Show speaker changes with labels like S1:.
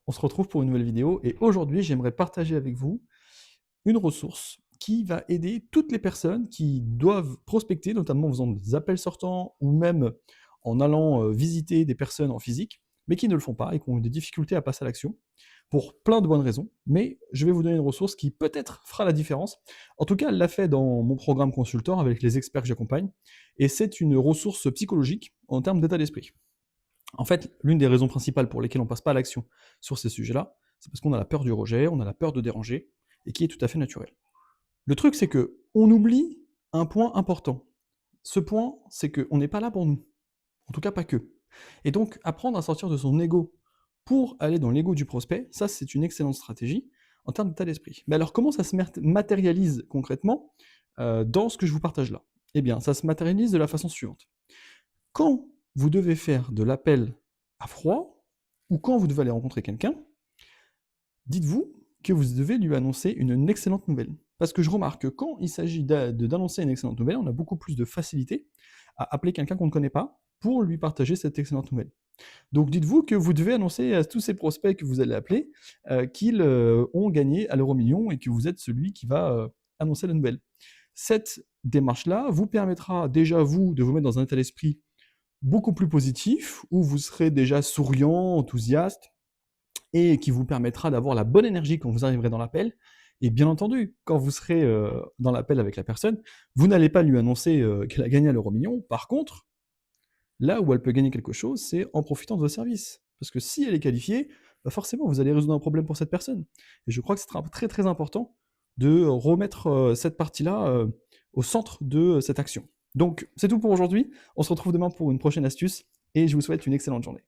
S1: On se retrouve pour une nouvelle vidéo et aujourd'hui j'aimerais partager avec vous une ressource qui va aider toutes les personnes qui doivent prospecter, notamment en faisant des appels sortants ou même en allant visiter des personnes en physique, mais qui ne le font pas et qui ont des difficultés à passer à l'action, pour plein de bonnes raisons. Mais je vais vous donner une ressource qui peut-être fera la différence. En tout cas, elle l'a fait dans mon programme consultant avec les experts que j'accompagne, et c'est une ressource psychologique en termes d'état d'esprit. En fait, l'une des raisons principales pour lesquelles on passe pas à l'action sur ces sujets-là, c'est parce qu'on a la peur du rejet, on a la peur de déranger, et qui est tout à fait naturel. Le truc, c'est que on oublie un point important. Ce point, c'est qu'on n'est pas là pour nous. En tout cas, pas que. Et donc, apprendre à sortir de son ego pour aller dans l'ego du prospect, ça, c'est une excellente stratégie en termes d'état d'esprit. Mais alors, comment ça se matérialise concrètement dans ce que je vous partage là? Eh bien, ça se matérialise de la façon suivante. Quand vous devez faire de l'appel à froid, ou quand vous devez aller rencontrer quelqu'un, dites-vous que vous devez lui annoncer une excellente nouvelle. Parce que je remarque que quand il s'agit d'annoncer une excellente nouvelle, on a beaucoup plus de facilité à appeler quelqu'un qu'on ne connaît pas pour lui partager cette excellente nouvelle. Donc dites-vous que vous devez annoncer à tous ces prospects que vous allez appeler qu'ils ont gagné à l'euro-million et que vous êtes celui qui va annoncer la nouvelle. Cette démarche-là vous permettra déjà, vous, de vous mettre dans un état d'esprit beaucoup plus positif, où vous serez déjà souriant, enthousiaste, et qui vous permettra d'avoir la bonne énergie quand vous arriverez dans l'appel. Et bien entendu, quand vous serez dans l'appel avec la personne, vous n'allez pas lui annoncer qu'elle a gagné à l'euro-million. Par contre, là où elle peut gagner quelque chose, c'est en profitant de vos services. Parce que si elle est qualifiée, bah forcément, vous allez résoudre un problème pour cette personne. Et je crois que c'est très très important de remettre cette partie-là au centre de cette action. Donc, c'est tout pour aujourd'hui. On se retrouve demain pour une prochaine astuce, et je vous souhaite une excellente journée.